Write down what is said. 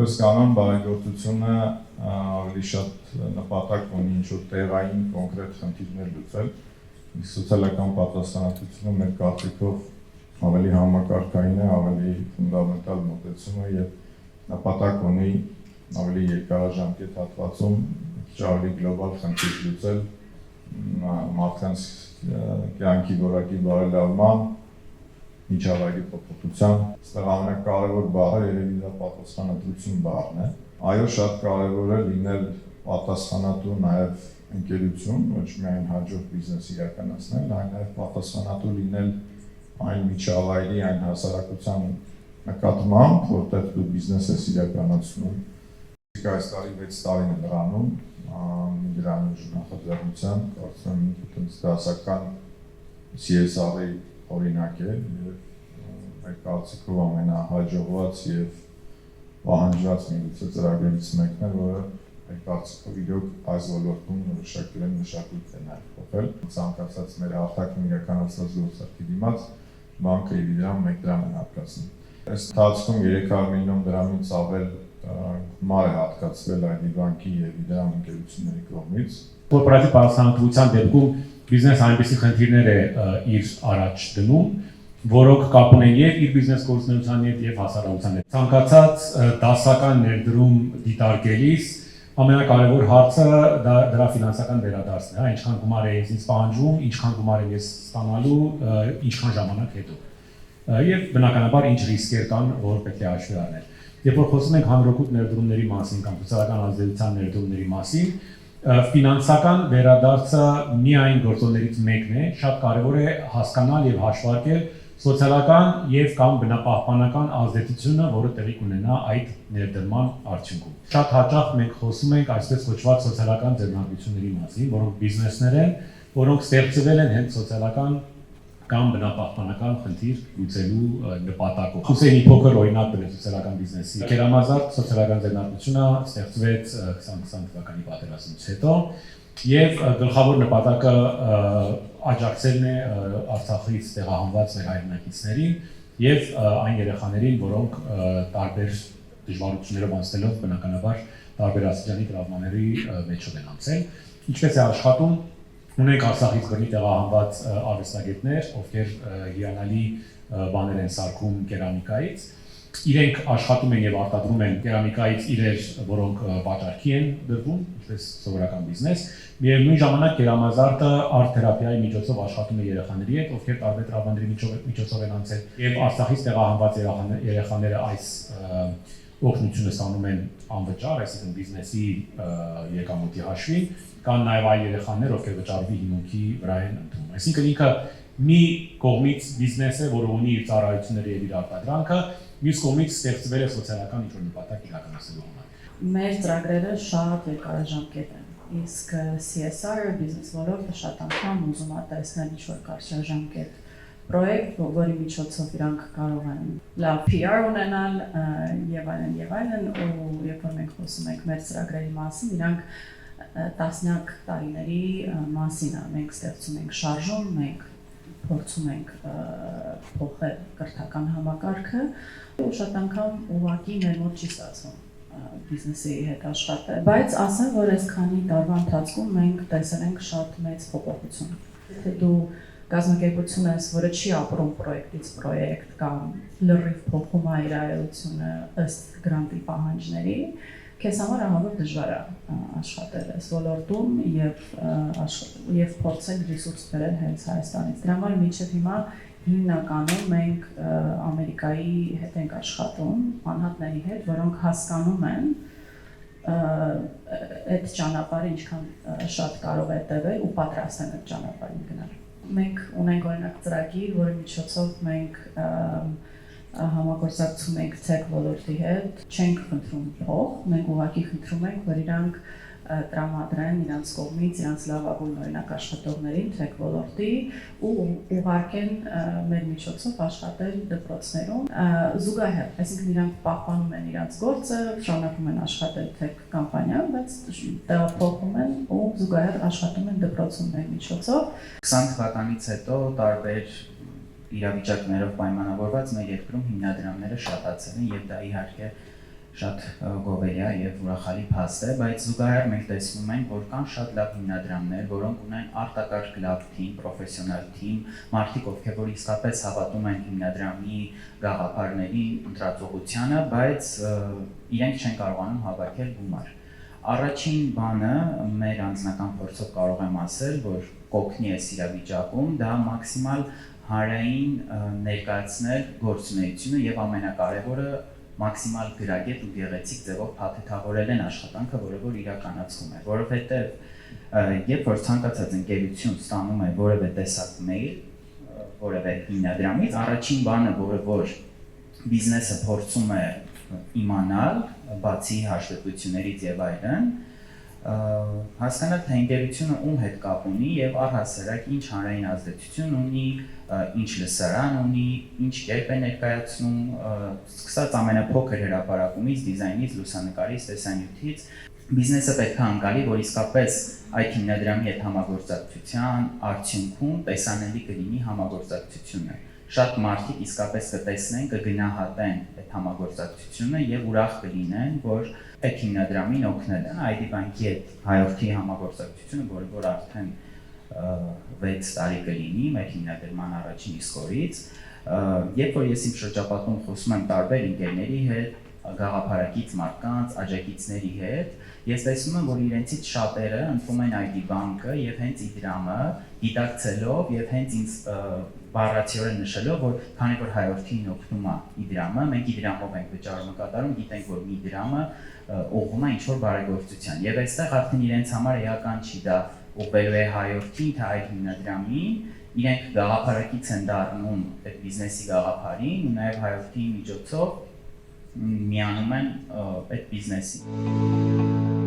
Որպես կանոն բարեգործությունը ավելի շատ նպատակ ունի ինչ-որ տեղային կոնկրետ խնդիրներ լուծել, իսկ սոցիալական պատասխանատվությունը մեր կարծիքով ավելի համակարգային է, ավելի ֆունդամենտալ մոտեցում է եւ նպատակ ունի ավելի երկարաժամկետ հատվածում ավելի գլոբալ խնդիր լուծել մարդկանց կյանքի որակի բարելավման, միջավայրի փոփոխության, այստեղ ամենակարևոր բառը երևի դա պատասխանատվություն բառն է։ Այո, շատ կարևոր է լինել պատասխանատու նաև ընկերություն, ոչ միայն հաջող բիզնես իրականացնել, այլ նաև պատասխանատու լինել այն միջավայրի, այն հասարակության նկատմամբ, որտեղ դու բիզնես ես իրականացնում։ Այս տարի 6 տարին է լրանում, Միգրանուժ նախաձեռնության, կարծում եմ ինքնից դասական CSR-ի օրինակ է եւ այդ կարծիքով ամենահաջողված եւ պահանջված միգուցե ծրագրերից մեկն է, որը այդ կարծիքով իրոք այս ոլորտում որոշակիորեն մշակույթ է նաեւ փոխել։ Ցանկացած մեր արտաքին իրականացված գործարքի դիմաց բանկը իր դրամ 1 դրամ է հատկացնում։ Այս ընթացքում 300 միլիոն դրամից ավել գումար է հատկացվել ID բանկի եւ իդրամ ընկերությունների կողմից։ Կորպորատիվ պատասխանատվության դեպքում բիզնեսը այնպիսի խնդիրներ է իր առաջ դնում, որոնք կապ ունեն եւ իր բիզնես գործունեության եւ հասարակության հետ։ Ցանկացած դասական ներդրում դիտարկելիս ամենակարևոր հարցը դրա ֆինանսական վերադարձն է, ինչքան գումար է ինձ պահանջվում, ինչքան գումար եմ ես ստանալու, ինչքան ժամանակ հետո։ Եվ բնականաբար ինչ ռիսկեր կան, որ պետք է հաշվի առնել։ Երբ որ խոսում ենք հանրօգուտ ներդրումների մասին կամ սոցիալական ազդեցության ներդրումների մասին, ֆինանսական վերադարձը միայն գործոններից մեկն է, շատ կարևոր է հասկանալ եւ հաշվարկել սոցիալական եւ կամ բնապահպանական ազդեցությունը, որը տեղի կունենա այդ ներդրման արդյունքում։ Շատ հաճախ մենք խոսում ենք այսպես կոչված սոցիալական ձեռնարկությունների մասին, որոնք բիզնեսներ են, որոնք ստեղծվել են հենց սոցիալական կամ բնապահպանական խնդիր լուծելու նպատակով։ Խոսեի փոքր օրինակ բերել սոցիալական բիզնեսի։ Գերամազարդ սոցիալական ձեռնարկությունը ստեղծվեց 2020 թվականի պատերազմից հետո եւ գլխավոր նպատակը աջակցելն է Արցախից տեղահանված մեր հայրենակիցներին եւ այն երեխաներին, որոնք տարբեր դժվարություններով անցնելով բնականաբար տարբեր աստիճանի տրավմաների մեջով են անցել։ Ինչպես է աշխատում Ունենք Արցախից գրնի տեղահանված արվեստագետներ, ովքեր հիանալի բաներ են սարքում կերամիկայից։ Իրենք աշխատում են եւ արտադրում են կերամիկայից իրեր, որոնք վաճառքի են դրվում, ինչպես սովորական բիզնես։ Միևնույն ժամանակ կերամազարդը արտ-թերապիայի միջոցով աշխատում է երեխաների հետ, ովքեր տարբեր տրավմաների միջոցով են անցել, եւ Արցախից տեղահանված երեխաները այս օգնությունը ստանում են անվճար, այսինքն բիզնեսի եկամուտի հաշվին, կան նաև այլ երեխաներ, ովքեր վճարվի հիմունքի վրա են ընդունում։ Այսինքն ինքը մի կողմից բիզնես է, որը ունի իր ծառայությունները եւ իր արտադրանքը, մյուս կողմից ստեղծվել է սոցիալական ինչ-որ նպատակ իրականացնելու համար։ Մեր ծրագրերը շատ երկարաժամկետ են, իսկ CSR բիզնես ոլորտը շատ անգամ ուզում է տեսնել ինչ-որ կարճաժամկետ պրոյեկտ, որի միջոցով իրանք կարող են լավ PR ունենալ եւ այլն, ու երբ որ մենք խոսում ենք մեր ծրագրերի մասին, իրանք տասնյակ տարիների մասին է, մենք ստեղծում ենք շարժում, մենք փորձում ենք փոխել կրթական համակարգը, ու շատ անգամ ուղղակի մեր մոտ չի ստացվում բիզնեսի հետ աշխատել, բայց ասեմ, որ այսքանի տարվա ընթացքում մենք տեսել ենք շատ մեծ փոփոխություն։ Եթե դու կազմակերպություն ես, որը չի ապրում պրոյեկտից պրոյեկտ կամ լրիվ փոխում է իր այլությունը ըստ գրանտի պահանջների, քեզ համար ահավոր դժվար է աշխատել այս ոլորտում եւ փորձել ռեսուրս բերել հենց Հայաստանից։ Դրա համար մինչեւ հիմա հիմնականում մենք Ամերիկայի հետ ենք աշխատում, անհատների հետ, որոնք հասկանում են այդ ճանապարհը ինչքան շատ կարող է տևել ու պատրաստ են այդ ճանապարհին գնալ։ Մենք ունենք օրինակ ծրագիր, որի միջոցով մենք համագործակցում ենք tech ոլորտի հետ, չենք խնդրում փող, մենք ուղղակի խնդրում ենք, որ իրանք տրամադրեն իրանց կողմից իրանց լավագույն օրինակ աշխատողներին tech ոլորտի ու ուղարկեն մեր միջոցով աշխատել դպրոցներում զուգահեռ, այսինքն իրանք պահպանում են իրանց գործը, շարունակում են աշխատել tech կամպանիայում, բայց տեղափոխում են ու զուգահեռ աշխատում են դպրոցում մեր միջոցով։ 20 թվականից հետո տարբեր իրավիճակներով պայմանավորված մեր երկրում հիմնադրամները շատացել են եւ դա իհարկե շատ գովելի է եւ ուրախալի փաստ է, բայց զուգահեռ մենք տեսնում ենք, որ կան շատ լավ հիմնադրամներ, որոնք ունեն արտակարգ լավ թիմ, պրոֆեսիոնալ թիմ, մարդիկ, ովքեր որ իսկապես հավատում են հիմնադրամի գաղափարների ընտրածողությանը, բայց իրենք չեն կարողանում հավաքել գումար։ Առաջին բանը մեր անձնական փորձով կարող եմ ասել, որ կօգնի այս իրավիճակում, դա մաքսիմալ հանրային ներկայացնել գործունեությունը եւ ամենակարևորը մաքսիմալ գրագետ ու գեղեցիկ ձևով փաթեթավորել են աշխատանքը, որը որ իրականացվում է, որովհետեւ երբ որ ցանկացած ընկերություն ստանում է որևէ տեսակ մեյլ, որևէ հիմնադրամից, առաջին բանը, որը որ բիզնեսը փորձում է իմանալ, բացի հաշվետվություններից եւ այլն, հասկանալ թե ընկերությունը ում հետ կապ ունի եւ առհասարակ ինչ հանրային ազդեցություն ունի, ինչ լսարան ունի, ինչ կերպ է ներկայացնում, սկսած ամենափոքր հրապարակումից, դիզայնից, լուսանկարից, տեսանյութից, բիզնեսը պետք է անկալի, որ իսկապես այդ հիմնադրամի հետ համագործակցության արդյունքում տեսանելի կլինի համագործակցությունը։ Շատ մարդիկ իսկապես կտեսնեն, կգնահատեն այդ համագործակցությունը եւ ուրախ կլինեն, որ այդ հիմնադրամին օգնել են ID Bank-ի հետ հայորդի համագործակցությունը, որը որ արդեն 6 տարի կլինի մեր հիմնադրման առաջին իսկ օրից, երբ որ ես իմ շրջապատում խոսում եմ տարբեր ընկերների հետ, գաղափարակից մարդկանց, աջակիցների հետ, ես տեսնում եմ, որ իրենցից շատերը ընտրում են ID Bank-ը եւ հենց Իդրամը դիտակցելով եւ հենց ինձ բառացիորեն նշելով, որ քանի որ հայորդին օգնում է Իդրամը, մենք Իդրամով ենք վճարումը կատարում, գիտենք, որ Իդրամը ուղղում է ինչ-որ բարեգործության։ Եվ այստեղ արդեն իրենց համար էական չի դա ուղղելու է հայորդին, թե այդ հիմնադրամին, իրենք գաղափարակից են դառնում այդ բիզնեսի գաղափարին ու նաեւ հայորդի միջոցով միանում են այդ բիզնեսին։